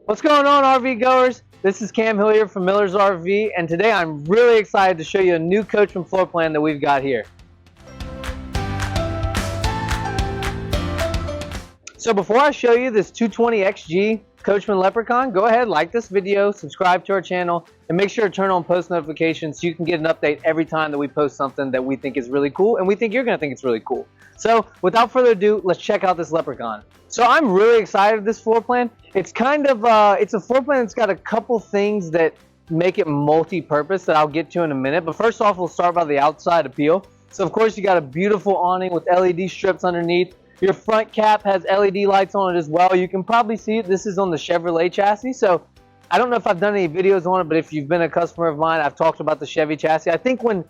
What's going on, RV goers? This is Cam Hillier from Miller's RV, and today I'm really excited to show you a new Coachman floor plan that we've got here. So before I show you this 220XG Coachman Leprechaun, go ahead, like this video, subscribe to our channel, and make sure to turn on post notifications so you can get an update every time that we post something that we think is really cool, and we think you're going to think it's really cool. So without further ado, let's check out this Leprechaun. So I'm really excited with this floor plan. It's kind of, it's a floor plan that's got a couple things that make it multi-purpose that I'll get to in a minute. But first off, we'll start by the outside appeal. So of course you got a beautiful awning with LED strips underneath. Your front cap has LED lights on it as well. You can probably see it. This is on the Chevrolet chassis. So I don't know if I've done any videos on it, but if you've been a customer of mine, I've talked about the Chevy chassis. I think when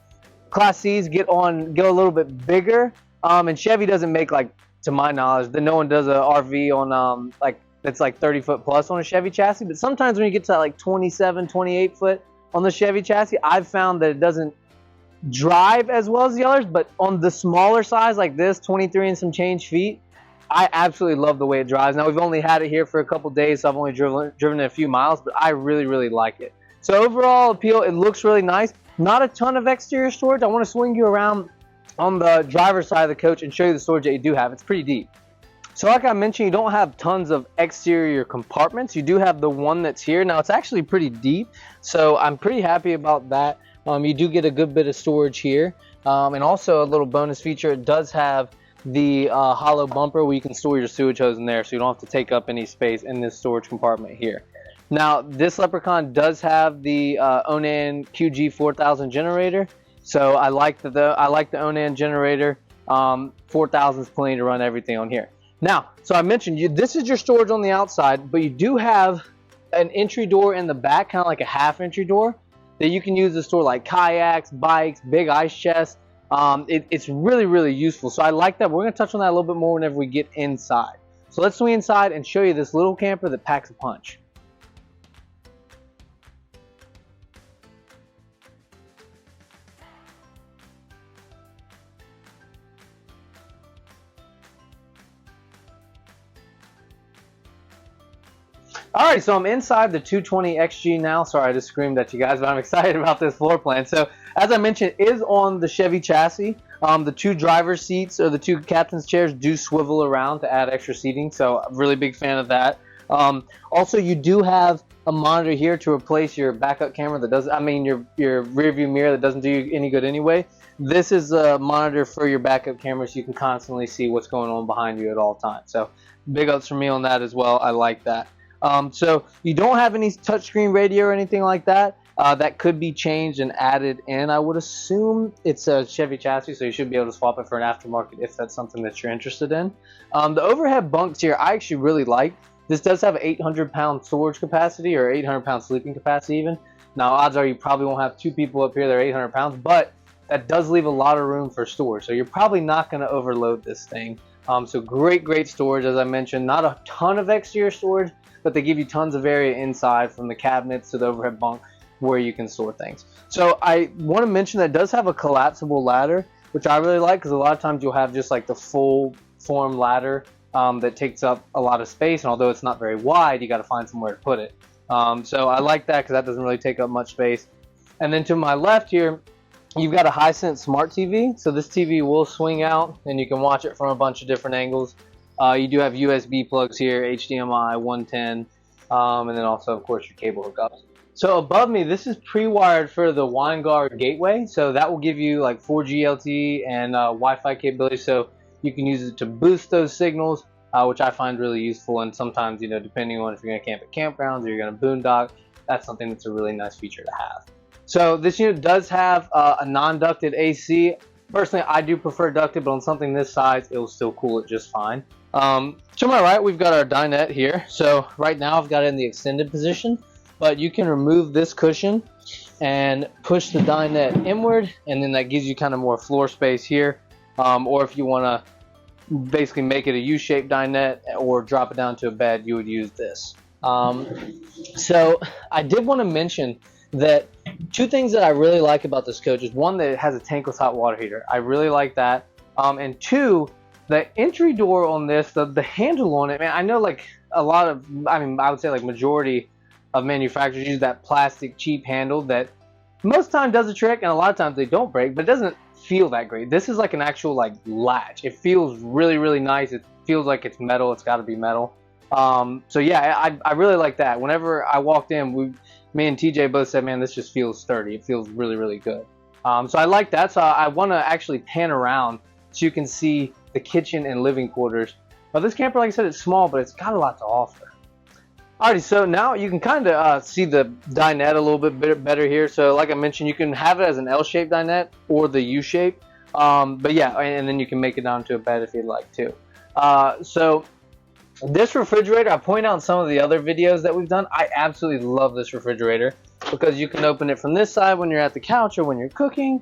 Class C's get a little bit bigger, and Chevy doesn't make, like, to my knowledge, that no one does a RV on like that's like 30 foot plus on a Chevy chassis. But sometimes when you get to like 27, 28 foot on the Chevy chassis, I've found that it doesn't drive as well as the others. But on the smaller size like this, 23 and some change feet, I absolutely love the way it drives. Now we've only had it here for a couple days, so I've only driven it a few miles, but I really like it. So overall appeal, it looks really nice. Not a ton of exterior storage. I want to swing you around on the driver's side of the coach and show you the storage that you do have. It's pretty deep. So like I mentioned, you don't have tons of exterior compartments. You do have the one that's here. Now it's actually pretty deep, so I'm pretty happy about that. You do get a good bit of storage here, and also a little bonus feature, it does have the hollow bumper where you can store your sewage hose in there, so you don't have to take up any space in this storage compartment here. Now this Leprechaun does have the Onan QG 4000 generator. So I like the Onan generator. 4000 is plenty to run everything on here. Now, so I mentioned this is your storage on the outside, but you do have an entry door in the back, kind of like a half entry door, that you can use to store like kayaks, bikes, big ice chests. It's really useful. So I like that. We're going to touch on that a little bit more whenever we get inside. So let's swing inside and show you this little camper that packs a punch. Alright, so I'm inside the 220XG now. Sorry, I just screamed at you guys, but I'm excited about this floor plan. So, as I mentioned, it is on the Chevy chassis. The two driver's seats, or the two captain's chairs, do swivel around to add extra seating, so I'm a really big fan of that. Also, you do have a monitor here to replace your backup camera that doesn't, your rear view mirror that doesn't do you any good anyway. This is a monitor for your backup camera, so you can constantly see what's going on behind you at all times. So, big ups for me on that as well. I like that. So you don't have any touchscreen radio or anything like that. That could be changed and added in. I would assume it's a Chevy chassis, so you should be able to swap it for an aftermarket if that's something that you're interested in. The overhead bunks here, I actually really like. This does have an 800-pound storage capacity, or 800-pound sleeping capacity even. Now, odds are you probably won't have two people up here that are 800 pounds, but that does leave a lot of room for storage. So you're probably not going to overload this thing. So great storage, as I mentioned. Not a ton of exterior storage, but they give you tons of area inside, from the cabinets to the overhead bunk where you can store things. So I want to mention that it does have a collapsible ladder, which I really like, because a lot of times you'll have just like the full form ladder that takes up a lot of space, and although it's not very wide, you got to find somewhere to put it. So I like that because that doesn't really take up much space. And then to my left here, you've got a Hisense smart TV. So this TV will swing out and you can watch it from a bunch of different angles. You do have USB plugs here, HDMI 110, and then also, of course, your cable hookups. So above me, this is pre-wired for the WineGuard gateway. So that will give you like 4G LTE and Wi-Fi capability. So you can use it to boost those signals, which I find really useful. And sometimes, you know, depending on if you're going to camp at campgrounds or you're going to boondock, that's something that's a really nice feature to have. So this unit does have a non-ducted AC. Personally, I do prefer ducted, but on something this size, it will still cool it just fine. To my right, we've got our dinette here. So right now, I've got it in the extended position, but you can remove this cushion and push the dinette inward, and then that gives you kind of more floor space here. Or if you want to basically make it a U-shaped dinette or drop it down to a bed, you would use this. So I did want to mention that two things that I really like about this coach is, one, that it has a tankless hot water heater. I really like that. And two, The entry door on this, the handle on it, man, I know like a lot of, I mean, I would say like majority of manufacturers use that plastic cheap handle that most time does the trick, and a lot of times they don't break, but it doesn't feel that great. This is like an actual like latch. It feels really, really nice. It feels like it's metal. It's got to be metal. So yeah, I really like that. Whenever I walked in, me and TJ both said, man, this just feels sturdy. It feels really, really good. So I like that. So I want to actually pan around so you can see the kitchen and living quarters. But this camper, like I said, it's small, but it's got a lot to offer. Alrighty, so now you can kind of see the dinette a little bit better here. So like I mentioned, you can have it as an L-shaped dinette or the U-shape. But yeah, and then you can make it down to a bed if you'd like to. So this refrigerator, I point out in some of the other videos that we've done, I absolutely love this refrigerator because you can open it from this side when you're at the couch or when you're cooking,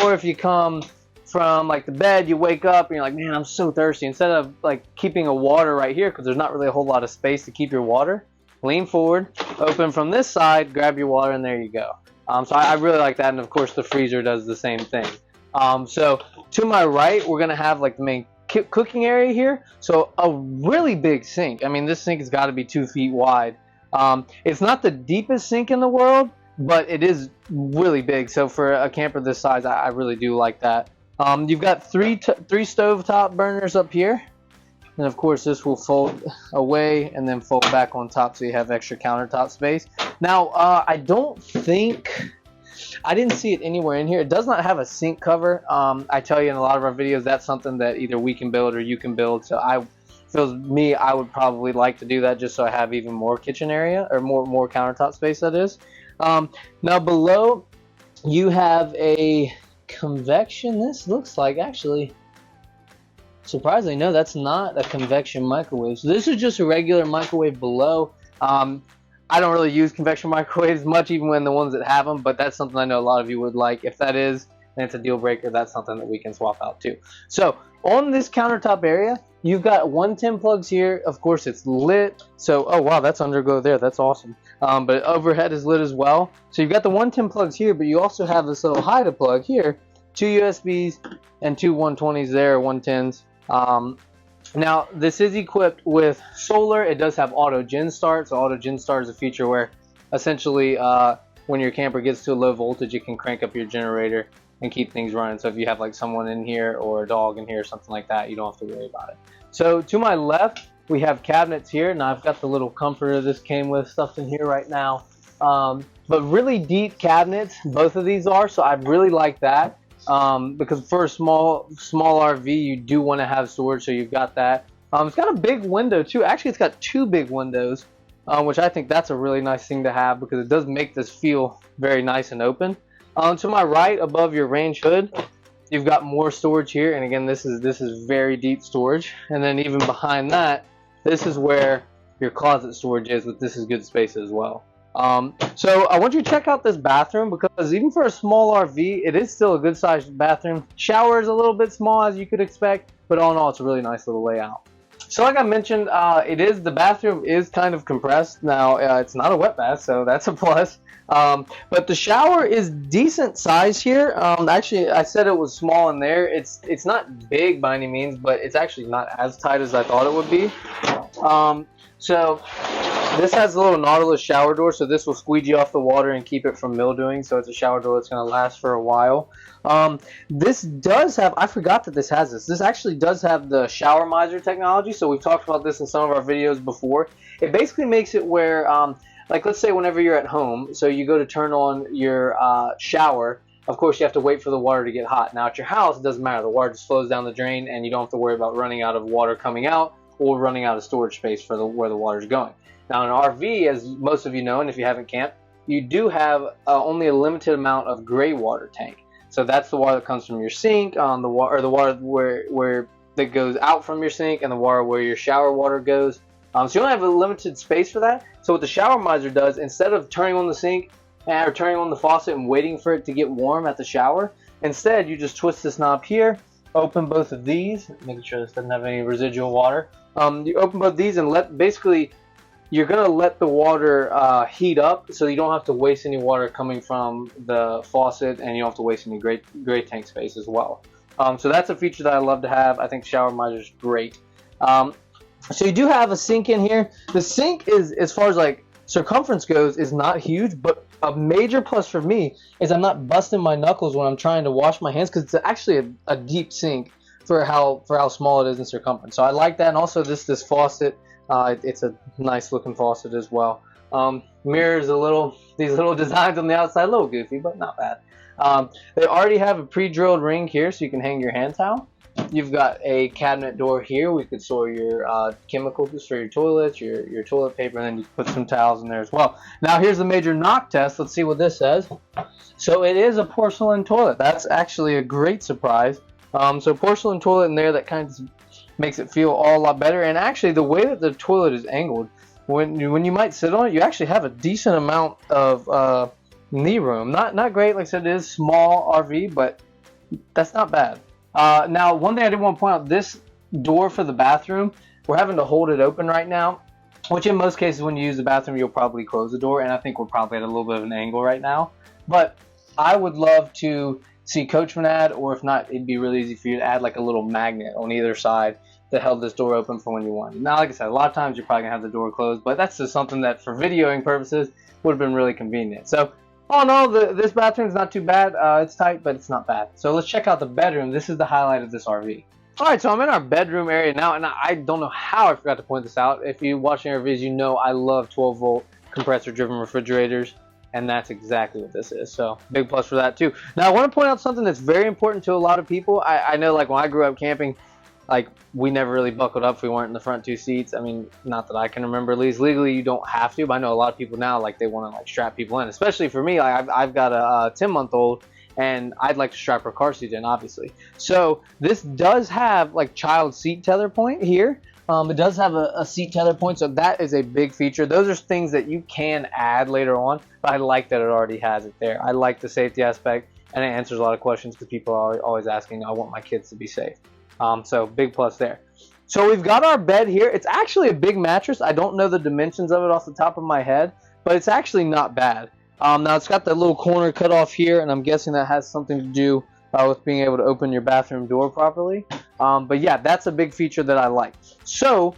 or if you come from like the bed, you wake up and you're like, man, I'm so thirsty. Instead of like keeping a water right here because there's not really a whole lot of space to keep your water, lean forward, open from this side, grab your water, and there you go. So I really like that, and of course the freezer does the same thing. So to my right, we're gonna have like the main cooking area here. So a really big sink. I mean, this sink has got to be 2 feet wide. It's not the deepest sink in the world, but it is really big. So for a camper this size, I really do like that. You've got three stovetop burners up here. And of course this will fold away and then fold back on top so you have extra countertop space. Now I didn't see it anywhere in here. It does not have a sink cover. I tell you in a lot of our videos that's something that either we can build or you can build. So I would probably like to do that just so I have even more kitchen area or more countertop space, that is. Now below you have a convection. This looks like actually, surprisingly, no, that's not a convection microwave. So this is just a regular microwave below. I don't really use convection microwaves much, even when the ones that have them, but that's something I know a lot of you would like. If that is, then it's a deal breaker. That's something that we can swap out too. So on this countertop area, you've got 110 plugs here. Of course, it's lit. So, oh wow, that's underglow there. That's awesome. But overhead is lit as well. So you've got the 110 plugs here, but you also have this little hide plug here, 2 USBs and 2 120s there, 110s. Now this is equipped with solar. It does have auto gen start. So auto gen start is a feature where essentially when your camper gets to a low voltage, it can crank up your generator and keep things running. So if you have like someone in here or a dog in here or something like that, you don't have to worry about it. So to my left, we have cabinets here. Now I've got the little comforter this came with stuff in here right now. But really deep cabinets, both of these are. So I really like that. Because for a small RV, you do want to have storage, so you've got that. It's got a big window too. Actually, it's got 2 big windows, which I think that's a really nice thing to have because it does make this feel very nice and open. To my right, above your range hood, you've got more storage here, and again, this is very deep storage. And then even behind that, this is where your closet storage is, but this is good space as well. So I want you to check out this bathroom because even for a small RV, it is still a good sized bathroom. Shower is a little bit small as you could expect, but all in all, it's a really nice little layout. So like I mentioned, the bathroom is kind of compressed. Now it's not a wet bath, so that's a plus. But the shower is decent size here. Actually, I said it was small in there. It's not big by any means, but it's actually not as tight as I thought it would be. So this has a little Nautilus shower door, so this will squeegee off the water and keep it from mildewing. So it's a shower door that's going to last for a while. This does have, I forgot that this has this. This actually does have the shower miser technology. So we've talked about this in some of our videos before. It basically makes it where, like let's say whenever you're at home, so you go to turn on your shower. Of course, you have to wait for the water to get hot. Now at your house, it doesn't matter. The water just flows down the drain, and you don't have to worry about running out of water coming out or running out of storage space for where the water is going. Now, an RV, as most of you know, and if you haven't camped, you do have only a limited amount of gray water tank. So that's the water that comes from your sink, the water where that goes out from your sink, and the water where your shower water goes. So you only have a limited space for that. So what the shower miser does, instead of turning on the sink or turning on the faucet and waiting for it to get warm at the shower, instead you just twist this knob here, open both of these, making sure this doesn't have any residual water. You open both these and you're going to let the water heat up, so you don't have to waste any water coming from the faucet, and you don't have to waste any gray tank space as well. So that's a feature that I love to have. I think shower miser is great. So you do have a sink in here. The sink is, as far as like circumference goes, is not huge, but a major plus for me is I'm not busting my knuckles when I'm trying to wash my hands, because it's actually a deep sink for how small it is in circumference. So I like that. And also this faucet, it's a nice looking faucet as well. Mirrors, these little designs on the outside, a little goofy, but not bad. They already have a pre-drilled ring here, so you can hang your hand towel. You've got a cabinet door here. We could store your chemicals for your toilets, your toilet paper, and then you can put some towels in there as well. Now here's the major knock test. Let's see what this says. So it is a porcelain toilet. That's actually a great surprise. So porcelain toilet in there, that kind of makes it feel all a lot better. And actually the way that the toilet is angled, when you might sit on it, you actually have a decent amount of knee room. Not great, like I said, it is small RV, but that's not bad. Now, one thing I did want to point out, this door for the bathroom, we're having to hold it open right now, which in most cases when you use the bathroom, you'll probably close the door, and I think we're probably at a little bit of an angle right now. But I would love to see Coachman add, or if not, it'd be really easy for you to add like a little magnet on either side that held this door open for when you want. Now, like I said, a lot of times you're probably going to have the door closed, but that's just something that for videoing purposes would have been really convenient. So all in all, this bathroom is not too bad. It's tight, but it's not bad. So let's check out the bedroom. This is the highlight of this RV. All right, so I'm in our bedroom area now, and I don't know how I forgot to point this out. If you watch our RVs, you know I love 12-volt compressor-driven refrigerators, and that's exactly what this is. So big plus for that too. Now I want to point out something that's very important to a lot of people. I know, like when I grew up camping, like we never really buckled up if we weren't in the front two seats. I mean, not that I can remember, at least legally you don't have to, but I know a lot of people now, like they want to like strap people in, especially for me. Like I've got a 10-month-old, and I'd like to strap her car seat in, obviously. So this does have like child seat tether point here. It does have a seat tether point, so that is a big feature. Those are things that you can add later on, but I like that it already has it there. I like the safety aspect, and it answers a lot of questions because people are always asking, I want my kids to be safe. So big plus there. So we've got our bed here. It's actually a big mattress. I don't know the dimensions of it off the top of my head, but it's actually not bad. Now it's got that little corner cut off here, and I'm guessing that has something to do with being able to open your bathroom door properly. But yeah, that's a big feature that I like. So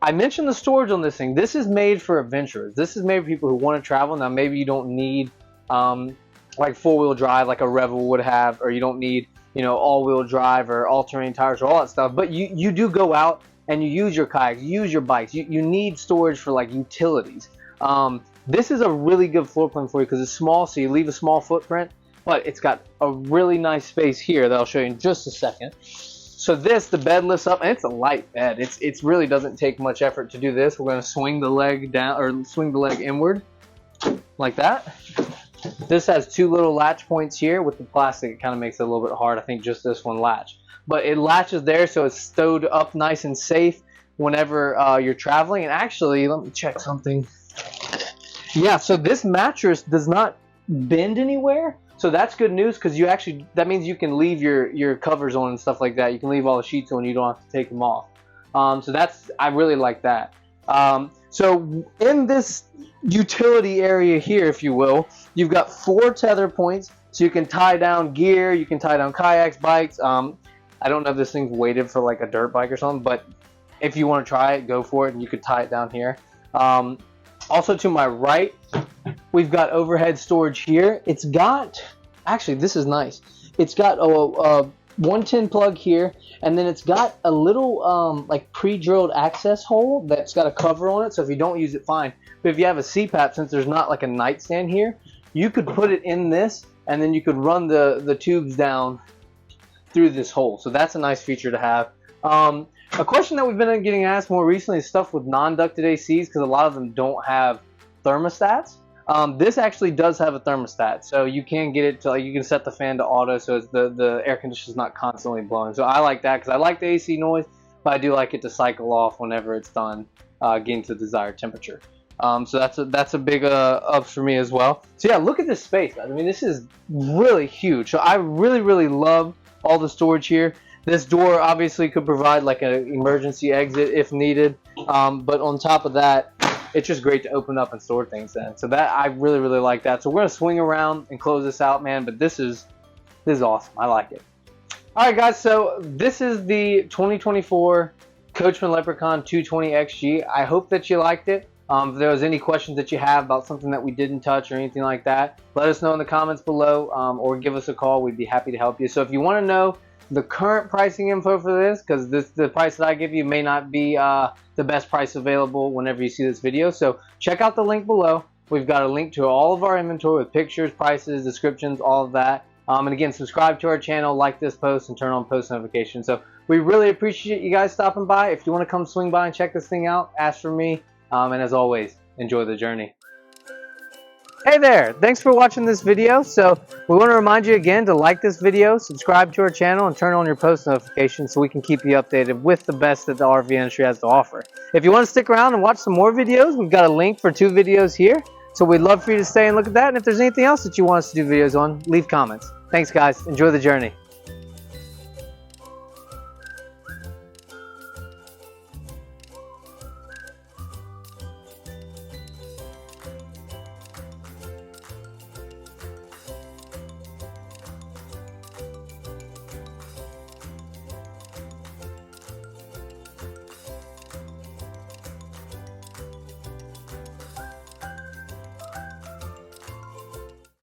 I mentioned the storage on this thing. This is made for adventurers. This is made for people who want to travel. Now maybe you don't need like four-wheel drive like a Revel would have, or you don't need, you know, all-wheel drive or all-terrain tires or all that stuff, but you do go out and you use your kayaks, you use your bikes, you need storage for like utilities. This is a really good floor plan for you because it's small, so you leave a small footprint, but it's got a really nice space here that I'll show you in just a second. So the bed lifts up, and it's a light bed. It really doesn't take much effort to do this. We're going to swing the leg down, or swing the leg inward like that. This has two little latch points here. With the plastic, it kind of makes it a little bit hard. I think just this one latch, but it latches there, so it's stowed up nice and safe whenever you're traveling. And actually, let me check something. Yeah, so this mattress does not bend anywhere, so that's good news, because that means you can leave your covers on and stuff like that. You can leave all the sheets on, you don't have to take them off. So I really like that. So in this utility area here, if you will, you've got 4 tether points, so you can tie down gear, you can tie down kayaks, bikes. I don't know if this thing's weighted for like a dirt bike or something, but if you want to try it, go for it, and you could tie it down here. Also to my right, we've got overhead storage here. It's got, actually this is nice, it's got a 110 plug here, and then it's got a little like pre-drilled access hole that's got a cover on it, so if you don't use it, fine. But if you have a CPAP, since there's not like a nightstand here, you could put it in this, and then you could run the tubes down through this hole. So that's a nice feature to have. A question that we've been getting asked more recently is stuff with non-ducted ACs, because a lot of them don't have thermostats. This actually does have a thermostat, so you can get it to, like, you can set the fan to auto, so it's the air conditioner is not constantly blowing. So I like that, because I like the AC noise, but I do like it to cycle off whenever it's done getting to the desired temperature. So that's a big up for me as well. So yeah, look at this space. I mean, this is really huge. So I really love all the storage here. This door obviously could provide like an emergency exit if needed, but on top of that, it's just great to open up and store things in. So that, I really like that. So we're gonna swing around and close this out, man. But this is awesome. I like it. All right, guys, so this is the 2024 Coachman Leprechaun 220XG. I hope that you liked it. If there was any questions that you have about something that we didn't touch or anything like that, let us know in the comments below, or give us a call. We'd be happy to help you. So if you want to know the current pricing info for this, because the price that I give you may not be the best price available whenever you see this video, so check out the link below. We've got a link to all of our inventory with pictures, prices, descriptions, all of that. And again, subscribe to our channel, like this post, and turn on post notifications. So we really appreciate you guys stopping by. If you want to come swing by and check this thing out, ask for me. And as always, enjoy the journey. Hey there, thanks for watching this video. So we want to remind you again to like this video, subscribe to our channel, and turn on your post notifications so we can keep you updated with the best that the RV industry has to offer. If you want to stick around and watch some more videos, we've got a link for 2 videos here. So we'd love for you to stay and look at that. And if there's anything else that you want us to do videos on, leave comments. Thanks, guys. Enjoy the journey.